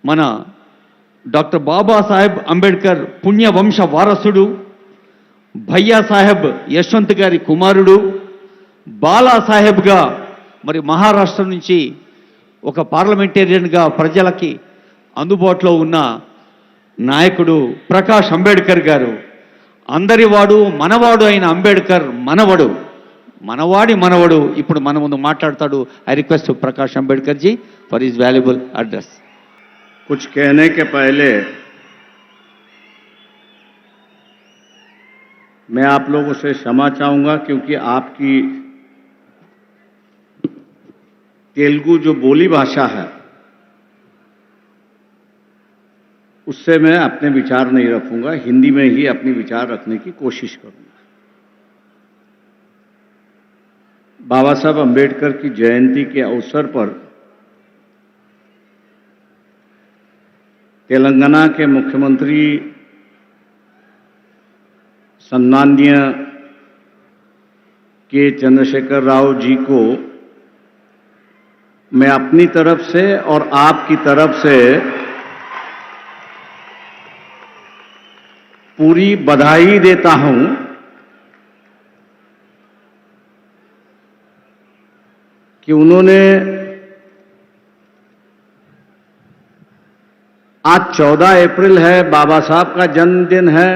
మన డాక్టర్ బాబాసాహెబ్ అంబేద్కర్ పుణ్యవంశ వారసుడు, భయ్యా సాహెబ్ యశ్వంత్ గారి కుమారుడు, బాలాసాహెబ్గా మరి మహారాష్ట్ర నుంచి ఒక పార్లమెంటేరియన్గా ప్రజలకి అందుబాటులో ఉన్న నాయకుడు ప్రకాష్ అంబేద్కర్ గారు. అందరివాడు మనవాడు అయిన అంబేద్కర్ మనవాడి మనవడు ఇప్పుడు మన ముందు మాట్లాడతాడు. I request Prakash Ambedkar ji for his valuable address. कुछ कहने के पहले मैं आप लोगों से क्षमा चाहूंगा, क्योंकि आपकी तेलुगु जो बोली भाषा है उससे मैं अपने विचार नहीं रखूंगा, हिंदी में ही अपने विचार रखने की कोशिश करूंगा। बाबा साहब अंबेडकर की जयंती के अवसर पर तेलंगाना के मुख्यमंत्री सम्माननीय के चंद्रशेखर राव जी को मैं अपनी तरफ से और आपकी तरफ से पूरी बधाई देता हूं कि उन्होंने आज 14 अप्रैल है, बाबा साहब का जन्मदिन है।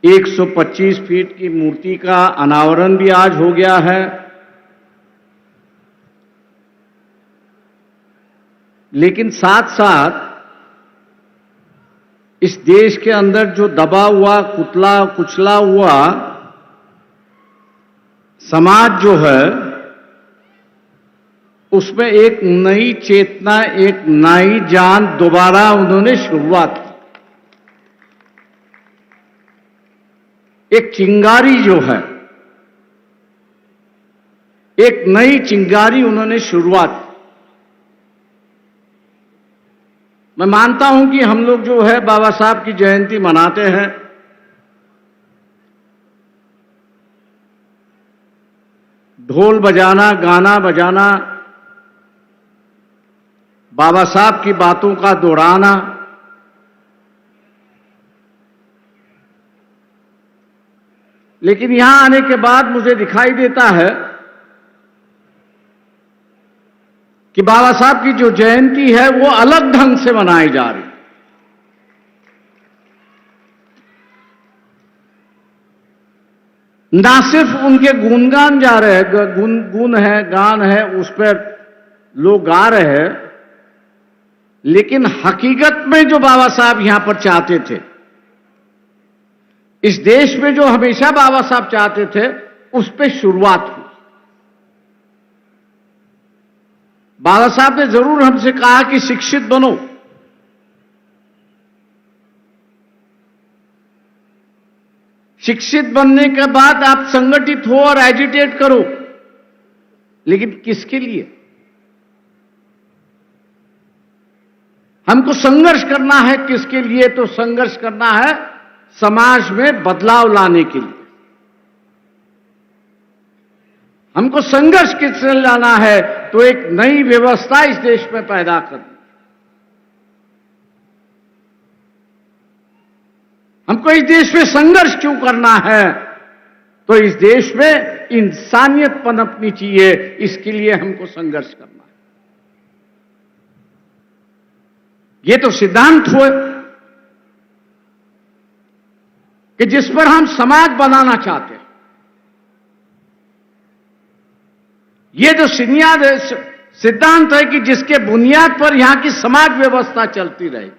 125 फीट की मूर्ति का अनावरण भी आज हो गया है। लेकिन साथ साथ इस देश के अंदर जो दबा हुआ, कुचला हुआ समाज जो है, उसमें एक नई चेतना, एक नई जान दोबारा उन्होंने शुरुआत की। एक चिंगारी जो है, एक नई चिंगारी उन्होंने शुरुआत की। मैं मानता हूं कि हम लोग जो है बाबा साहब की जयंती मनाते हैं, ढोल बजाना, गाना बजाना, बाबा साहब की बातों का दोहराना, लेकिन यहां आने के बाद मुझे दिखाई देता है कि बाबा साहब की जो जयंती है वो अलग ढंग से मनाई जा रही है। ना सिर्फ उनके गुणगान जा रहे हैं, गुण है, गान है, उस पर लोग गा रहे हैं, लेकिन हकीकत में जो बाबा साहब यहां पर चाहते थे, इस देश में जो हमेशा बाबा साहब चाहते थे, उस पर शुरुआत हुई। बाबा साहब ने जरूर हमसे कहा कि शिक्षित बनो, शिक्षित बनने के बाद आप संगठित हो और एजिटेट करो, लेकिन किसके लिए? हमको संघर्ष करना है। किसके लिए? तो संघर्ष करना है समाज में बदलाव लाने के लिए। हमको संघर्ष किससे लाना है? तो एक नई व्यवस्था इस देश में पैदा करनी। हमको इस देश में संघर्ष क्यों करना है? तो इस देश में इंसानियत पनपनी चाहिए, इसके लिए हमको संघर्ष करना है। ये तो सिद्धांत हुए कि जिस पर हम समाज बनाना चाहते हैं। ये जो सिद्धांत है कि जिसके बुनियाद पर यहां की समाज व्यवस्था चलती रहेगी।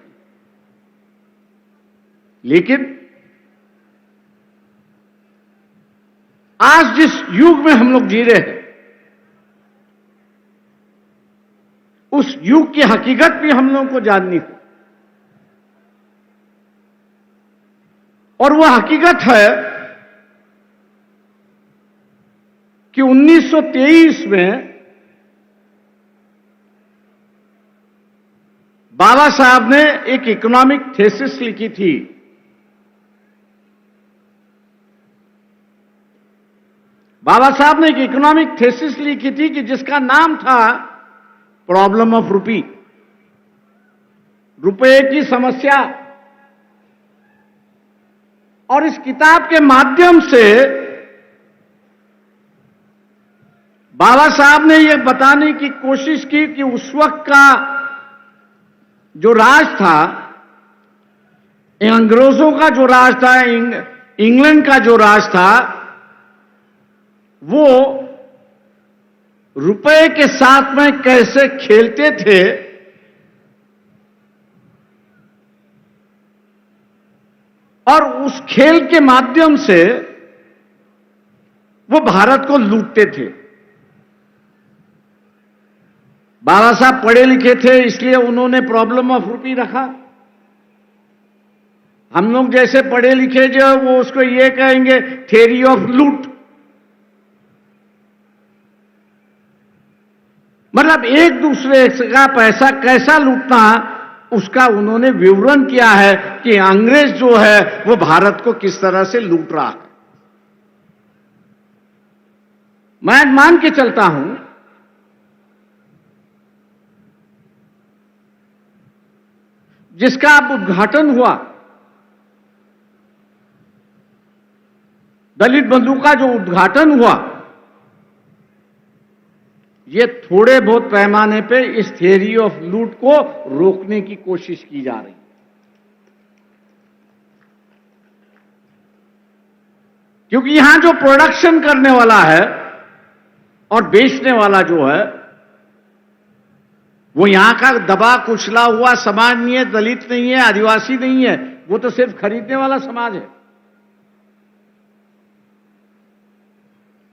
लेकिन आज जिस युग में हम लोग जी रहे हैं, उस युग की हकीकत भी हम लोगों को जाननी हो। और वह हकीकत है कि 1923 में बाबा साहब ने एक इकोनॉमिक थीसिस लिखी थी। बाबा साहब ने एक इकोनॉमिक थीसिस लिखी थी कि जिसका नाम था प्रॉब्लम ऑफ रूपी। रुपए की समस्या, और इस किताब के माध्यम से बाबा साहब ने यह बताने की कोशिश की कि उस वक्त का जो राज था, अंग्रेजों का जो राज था, इंग्लैंड का जो राज था, वो रुपए के साथ में कैसे खेलते थे और उस खेल के माध्यम से वो भारत को लूटते थे। बाबा साहब पढ़े लिखे थे, इसलिए उन्होंने प्रॉब्लम ऑफ रुपी रखा। हम लोग जैसे पढ़े लिखे जो वो उसको ये कहेंगे थ्योरी ऑफ लूट। मतलब एक दूसरे का पैसा कैसा लूटना, उसका उन्होंने विवरण किया है कि अंग्रेज जो है वो भारत को किस तरह से लूट रहा है। मैं मान के चलता हूं जिसका अब उद्घाटन हुआ, दलित बंधु का जो उद्घाटन हुआ, ये थोड़े बहुत पैमाने पे इस थ्योरी ऑफ लूट को रोकने की कोशिश की जा रही है। क्योंकि यहां जो प्रोडक्शन करने वाला है और बेचने वाला जो है, वो यहां का दबा कुचला हुआ समाज नहीं है, दलित नहीं है, आदिवासी नहीं है, वो तो सिर्फ खरीदने वाला समाज है।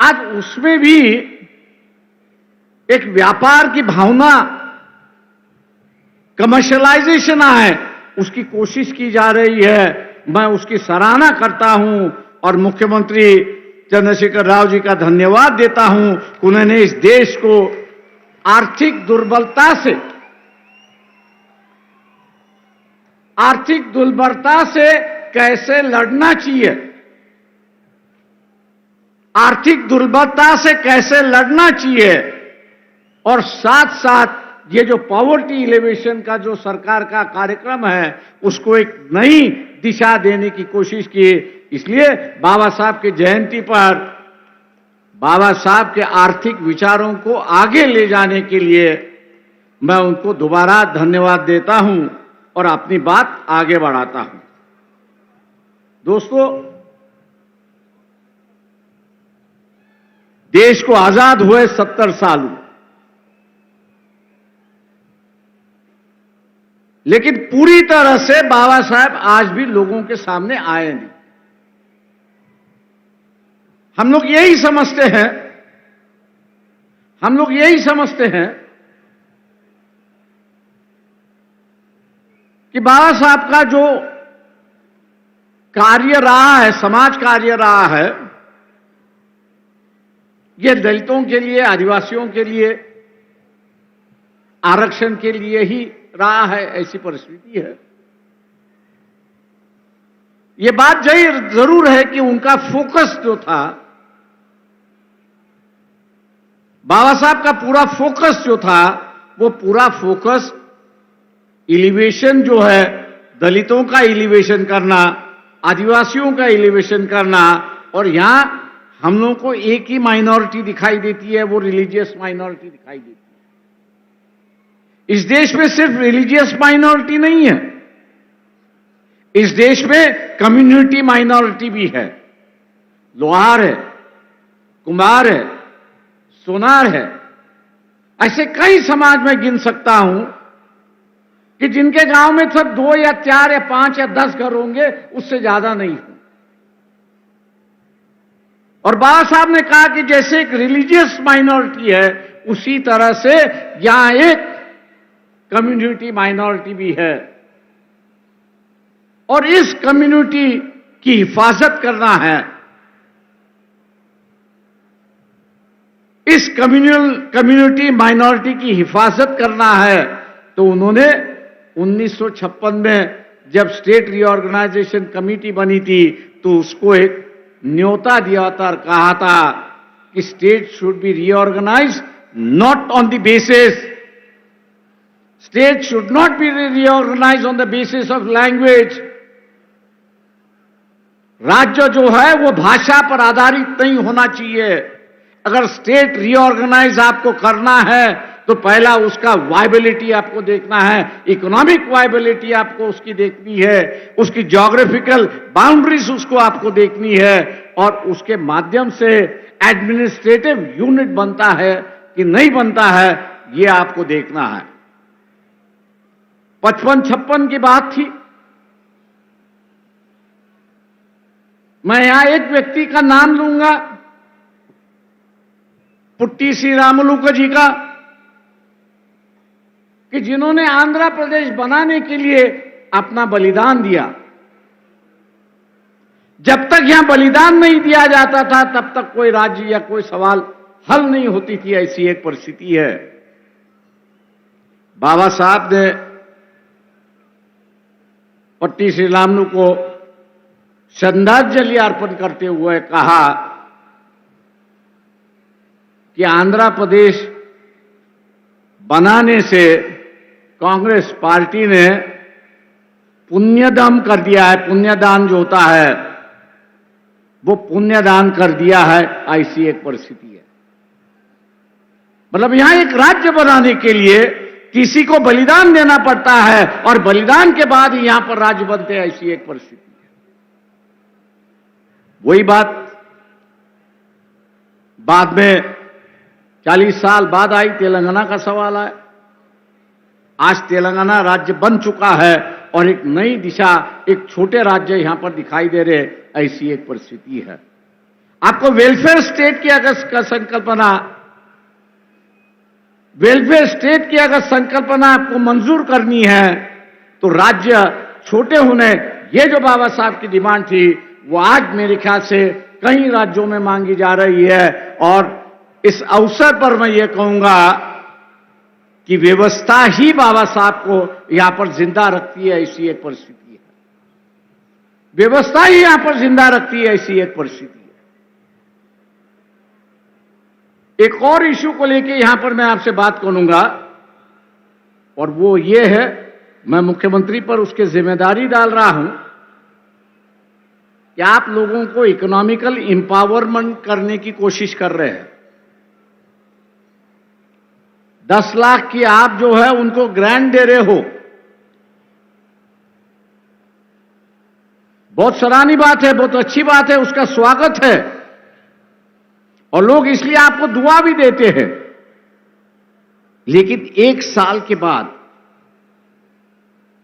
आज उसमें भी एक व्यापार की भावना, कमर्शियलाइजेशन है, उसकी कोशिश की जा रही है। मैं उसकी सराहना करता हूं और मुख्यमंत्री चंद्रशेखर राव जी का धन्यवाद देता हूं कि उन्होंने इस देश को आर्थिक दुर्बलता से कैसे लड़ना चाहिए, आर्थिक दुर्बलता से कैसे लड़ना चाहिए, और साथ साथ ये जो पॉवर्टी एलिवेशन का जो सरकार का कार्यक्रम है, उसको एक नई दिशा देने की कोशिश की। इसलिए बाबा साहब की जयंती पर बाबा साहब के आर्थिक विचारों को आगे ले जाने के लिए मैं उनको दोबारा धन्यवाद देता हूं और अपनी बात आगे बढ़ाता हूं। दोस्तों, देश को आजाद हुए 70 साल हुए, लेकिन पूरी तरह से बाबा साहब आज भी लोगों के सामने आए नहीं। हम लोग यही समझते हैं कि बाबा साहब का जो कार्य रहा है, समाज कार्य रहा है, यह दलितों के लिए, आदिवासियों के लिए, आरक्षण के लिए ही रहा है, ऐसी परिस्थिति है। यह बात जरूर है कि उनका फोकस जो था, बाबा साहब का पूरा फोकस जो था, वो पूरा फोकस एलिवेशन जो है, दलितों का एलिवेशन करना, आदिवासियों का एलिवेशन करना, और यहां हम लोगों को एक ही माइनॉरिटी दिखाई देती है, वो रिलीजियस माइनॉरिटी दिखाई देती है। इस देश में सिर्फ रिलीजियस माइनॉरिटी नहीं है, इस देश में कम्युनिटी माइनॉरिटी भी है। लोहार है, कुम्हार है, सोनार है, ऐसे कई समाज में गिन सकता हूं कि जिनके गांव में सब 2 या 4 या 5 या 10 घर होंगे, उससे ज्यादा नहीं हो। और बाबा साहब ने कहा कि जैसे एक रिलीजियस माइनॉरिटी है, उसी तरह से यहां एक कम्युनिटी माइनॉरिटी भी है, और इस कम्युनिटी की हिफाजत करना है, इस कम्युनिटी माइनॉरिटी की हिफाजत करना है। तो उन्होंने 1956 में जब स्टेट रीऑर्गेनाइजेशन कमेटी बनी थी, तो उसको एक न्योता दिया था और कहा था कि state should be reorganised not on the basis State should not be reorganized on the basis of language. राज्य जो है वो भाषा पर आधारित नहीं होना चाहिए। अगर स्टेट रीऑर्गेनाइज आपको करना है तो पहला उसका वायबिलिटी आपको देखना है, इकोनॉमिक वायबिलिटी आपको उसकी देखनी है, उसकी ज्योग्राफिकल बाउंड्रीज उसको आपको देखनी है, और उसके माध्यम से एडमिनिस्ट्रेटिव यूनिट बनता है कि नहीं बनता है, ये आपको देखना है। 55-56 की बात थी। मैं यहां एक व्यक्ति का नाम लूंगा, पुट्टी श्रीरामुलु जी का, कि जिन्होंने आंध्र प्रदेश बनाने के लिए अपना बलिदान दिया। जब तक यहां बलिदान नहीं दिया जाता था तब तक कोई राज्य या कोई सवाल हल नहीं होती थी, ऐसी एक परिस्थिति है। बाबा साहब ने पट्टी श्रीरामुलु को श्रद्धांजलि अर्पण करते हुए कहा कि आंध्र प्रदेश बनाने से कांग्रेस पार्टी ने पुण्यदान कर दिया है। पुण्यदान जो होता है वो पुण्यदान कर दिया है, ऐसी एक परिस्थिति है। मतलब यहां एक राज्य बनाने के लिए किसी को बलिदान देना पड़ता है और बलिदान के बाद ही यहां पर राज्य बनते हैं, ऐसी एक परिस्थिति है। वही बात बाद में 40 साल बाद आई, तेलंगाना का सवाल आया। आज तेलंगाना राज्य बन चुका है और एक नई दिशा, एक छोटे राज्य यहां पर दिखाई दे रहे, ऐसी एक परिस्थिति है। आपको वेलफेयर स्टेट की अगर संकल्पना, वेलफेयर स्टेट की अगर संकल्पना आपको मंजूर करनी है तो राज्य छोटे होने, ये जो बाबा साहब की डिमांड थी वो आज मेरे ख्याल से कई राज्यों में मांगी जा रही है। और इस अवसर पर मैं ये कहूंगा कि व्यवस्था ही बाबा साहब को यहां पर जिंदा रखती है, ऐसी एक परिस्थिति है। व्यवस्था ही यहां पर जिंदा रखती है, ऐसी एक परिस्थिति है। एक और इश्यू को लेकर यहां पर मैं आपसे बात करूंगा और वो ये है, मैं मुख्यमंत्री पर उसकी जिम्मेदारी डाल रहा हूं कि आप लोगों को इकोनॉमिकल एम्पावरमेंट करने की कोशिश कर रहे हैं। 10 लाख की आप जो है उनको ग्रांट दे रहे हो, बहुत सराहनीय बात है, बहुत अच्छी बात है, उसका स्वागत है और लोग इसलिए आपको दुआ भी देते हैं। लेकिन 1 साल के बाद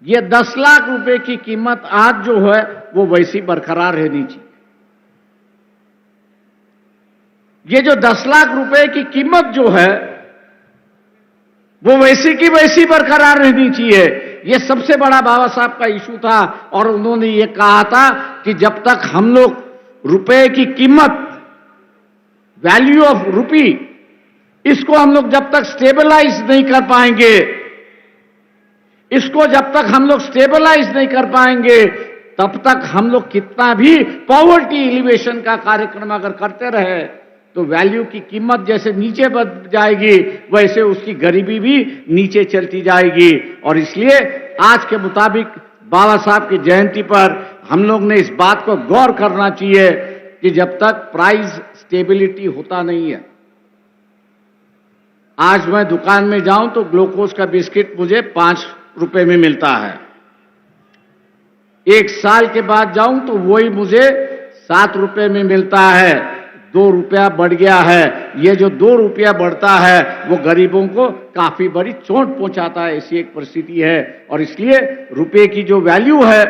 यह 10 लाख रुपए की कीमत आज जो है वो वैसी बरकरार रहनी चाहिए। ये जो 10 लाख रुपए की कीमत जो है वो वैसी की वैसी बरकरार रहनी चाहिए। ये सबसे बड़ा बाबा साहब का इशू था और उन्होंने ये कहा था कि जब तक हम लोग रुपए की कीमत, वैल्यू ऑफ रुपी, इसको हम लोग जब तक स्टेबलाइज नहीं कर पाएंगे, इसको जब तक हम लोग स्टेबलाइज नहीं कर पाएंगे, तब तक हम लोग कितना भी पॉवर्टी एलिवेशन का कार्यक्रम अगर करते रहे तो वैल्यू की कीमत जैसे नीचे बढ़ जाएगी वैसे उसकी गरीबी भी नीचे चलती जाएगी। और इसलिए आज के मुताबिक बाबा साहब की जयंती पर हम लोग ने इस बात को गौर करना चाहिए कि जब तक प्राइस स्टेबिलिटी होता नहीं है, आज मैं दुकान में जाऊं तो ग्लूकोज का बिस्किट मुझे 5 रुपए में मिलता है, 1 साल के बाद जाऊं तो वही मुझे 7 रुपए में मिलता है, 2 रुपया बढ़ गया है। ये जो 2 रुपया बढ़ता है वो गरीबों को काफी बड़ी चोट पहुंचाता है, ऐसी एक परिस्थिति है। और इसलिए रुपए की जो वैल्यू है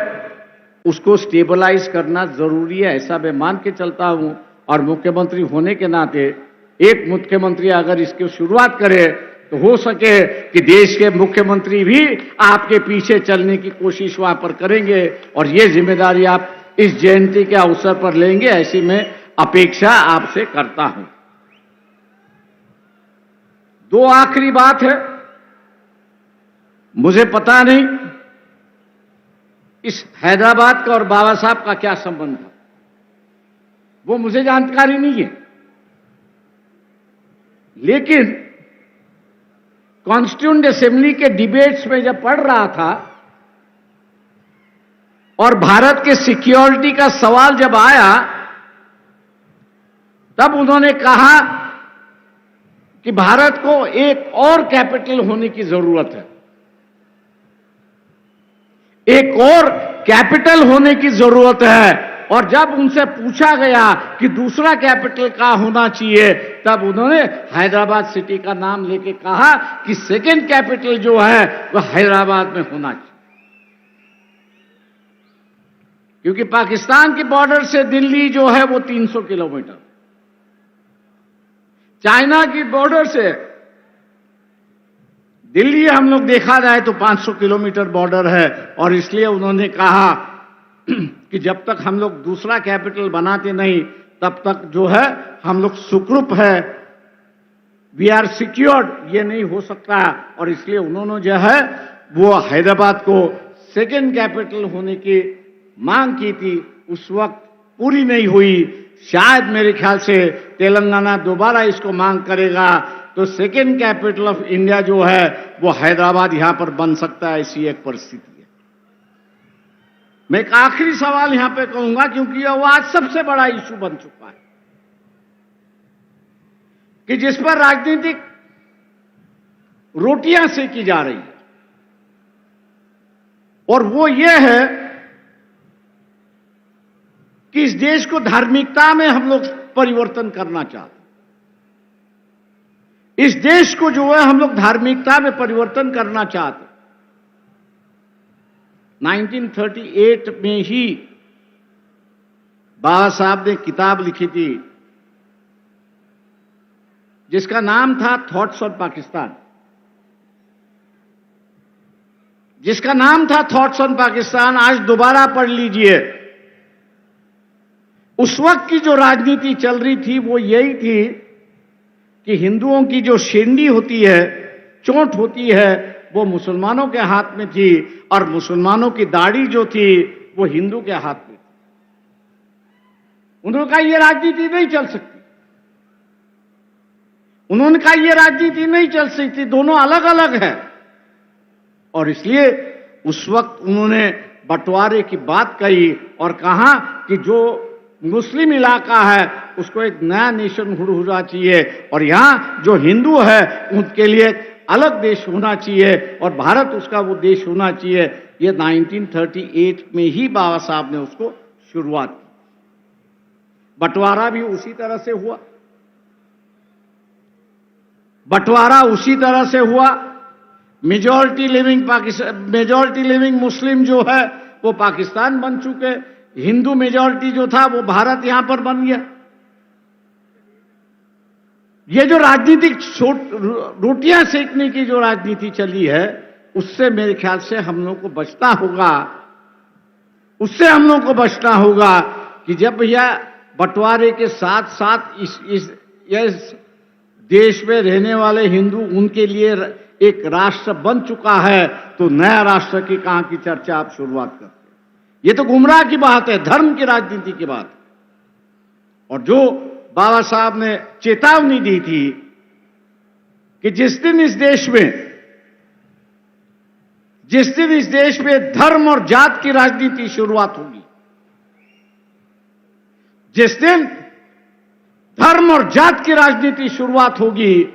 उसको स्टेबलाइज करना जरूरी है, ऐसा मैं मान के चलता हूं। और मुख्यमंत्री होने के नाते एक मुख्यमंत्री अगर इसकी शुरुआत करे तो हो सके कि देश के मुख्यमंत्री भी आपके पीछे चलने की कोशिश वहां पर करेंगे और ये जिम्मेदारी आप इस जयंती के अवसर पर लेंगे, ऐसी मैं अपेक्षा आपसे करता हूं। 2 आखिरी बात है, मुझे पता नहीं इस हैदराबाद का और बाबा साहब का क्या संबंध था, वो मुझे जानकारी नहीं है। लेकिन कॉन्स्टिट्यूएंट असेंबली के डिबेट्स में जब पढ़ रहा था और भारत के सिक्योरिटी का सवाल जब आया, तब उन्होंने कहा कि भारत को एक और कैपिटल होने की जरूरत है, एक और कैपिटल होने की जरूरत है। और जब उनसे पूछा गया कि दूसरा कैपिटल कहां होना चाहिए, तब उन्होंने हैदराबाद सिटी का नाम लेके कहा कि सेकंड कैपिटल जो है वह हैदराबाद में होना चाहिए, क्योंकि पाकिस्तान के बॉर्डर से दिल्ली जो है वो 300 किलोमीटर, चाइना की बॉर्डर से दिल्ली हम लोग देखा जाए तो 500 किलोमीटर बॉर्डर है। और इसलिए उन्होंने कहा कि जब तक हम लोग दूसरा कैपिटल बनाते नहीं, तब तक जो है हम लोग सुखरूप है, वी आर सिक्योर्ड, ये नहीं हो सकता। और इसलिए उन्होंने जो है वो हैदराबाद को सेकंड कैपिटल होने की मांग की थी, उस वक्त पूरी नहीं हुई। शायद मेरे ख्याल से तेलंगाना दोबारा इसको मांग करेगा तो सेकंड कैपिटल ऑफ इंडिया जो है वो हैदराबाद यहां पर बन सकता है, ऐसी एक परिस्थिति है। मैं एक आखिरी सवाल यहां पे कहूंगा, क्योंकि यह वो आज सबसे बड़ा इशू बन चुका है कि जिस पर राजनीतिक रोटियां सेकी जा रही है, और वो ये है कि इस देश को धार्मिकता में हम लोग परिवर्तन करना चाहते हैं। इस देश को जो है हम लोग धार्मिकता में परिवर्तन करना चाहते हैं। 1938 में ही बाबा साहब ने किताब लिखी थी जिसका नाम था थॉट्स ऑन पाकिस्तान, जिसका नाम था थॉट्स ऑन पाकिस्तान। आज दोबारा पढ़ लीजिए। उस वक्त की जो राजनीति चल रही थी वो यही थी कि हिंदुओं की जो शेंडी होती है, चोट होती है, वो मुसलमानों के हाथ में थी, और मुसलमानों की दाढ़ी जो थी वो हिंदू के हाथ में थी। उन्होंने कहा यह राजनीति नहीं चल सकती, उन्होंने कहा यह राजनीति नहीं चल सकती, दोनों अलग अलग है। और इसलिए उस वक्त उन्होंने बंटवारे की बात कही और कहा कि जो मुस्लिम इलाका है उसको एक नया नेशन होना चाहिए, और यहां जो हिंदू है उनके लिए अलग देश होना चाहिए, और भारत उसका वो देश होना चाहिए। ये 1938 में ही बाबा साहब ने उसको शुरुआत की। बंटवारा भी उसी तरह से हुआ, बंटवारा उसी तरह से हुआ। मेजॉरिटी लिविंग मुस्लिम जो है वो पाकिस्तान बन चुके, हिंदू मेजॉरिटी जो था वो भारत यहां पर बन गया। ये जो राजनीतिक रोटियां सेकने की जो राजनीति चली है, उससे मेरे ख्याल से हम लोग को बचना होगा, उससे हम लोग को बचना होगा कि जब यह बंटवारे के साथ साथ इस देश में रहने वाले हिंदू उनके लिए एक राष्ट्र बन चुका है, तो नया राष्ट्र की कहां की चर्चा आप शुरुआत करते हैं। ये तो गुमराह की बात है, धर्म की राजनीति की बात है। और जो बाबा साहब ने चेतावनी दी थी कि जिस दिन इस देश में धर्म और जात की राजनीति शुरुआत होगी, जिस दिन धर्म और जात की राजनीति शुरुआत होगी,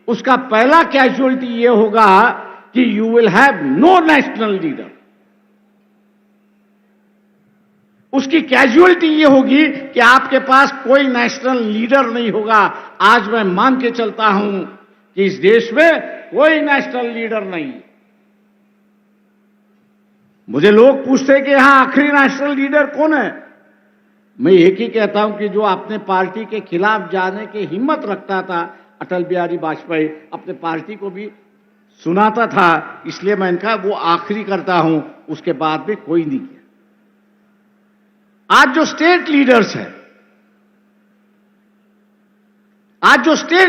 उसका पहला कैजुअलिटी यह होगा कि you will have no national leader. उसकी कैजुअलिटी यह होगी कि आपके पास कोई नेशनल लीडर नहीं होगा। आज मैं मान के चलता हूं कि इस देश में कोई नेशनल लीडर नहीं। मुझे लोग पूछते हैं कि यहां आखिरी नेशनल लीडर कौन है। मैं एक ही कहता हूं कि जो अपने पार्टी के खिलाफ जाने की हिम्मत रखता था, अटल बिहारी वाजपेयी अपने पार्टी को भी सुनाता था, इसलिए मैं इनका वो आखिरी करता हूं, उसके बाद भी कोई नहीं किया। आज जो स्टेट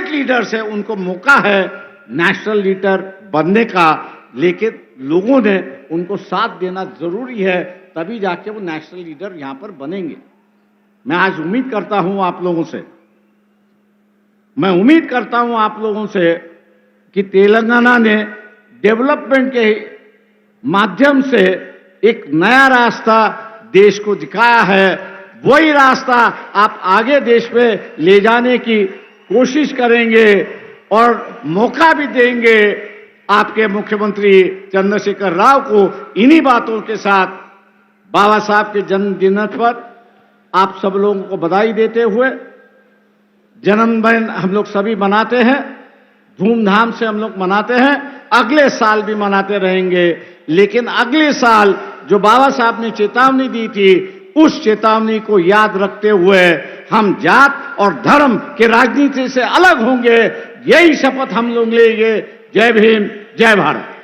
लीडर्स है उनको मौका है नेशनल लीडर बनने का, लेकिन लोगों ने उनको साथ देना जरूरी है, तभी जाके वो नेशनल लीडर यहां पर बनेंगे। मैं आज उम्मीद करता हूं आप लोगों से कि कि तेलंगाना ने डेवलपमेंट के माध्यम से एक नया रास्ता देश को दिखाया है। वही रास्ता आप आगे देश में ले जाने की कोशिश करेंगे और मौका भी देंगे आपके मुख्यमंत्री चंद्रशेखर राव को। इन्हीं बातों के साथ बाबा साहब के जन्मदिन पर आप सब लोगों को बधाई देते हुए, जन्मदिन हम लोग सभी मनाते हैं, धूमधाम से हम लोग मनाते हैं, अगले साल भी मनाते रहेंगे। लेकिन अगले साल जो बाबा साहब ने चेतावनी दी थी, उस चेतावनी को याद रखते हुए हम जात और धर्म के राजनीति से अलग होंगे, यही शपथ हम लोग लेंगे। जय भीम, जय भारत।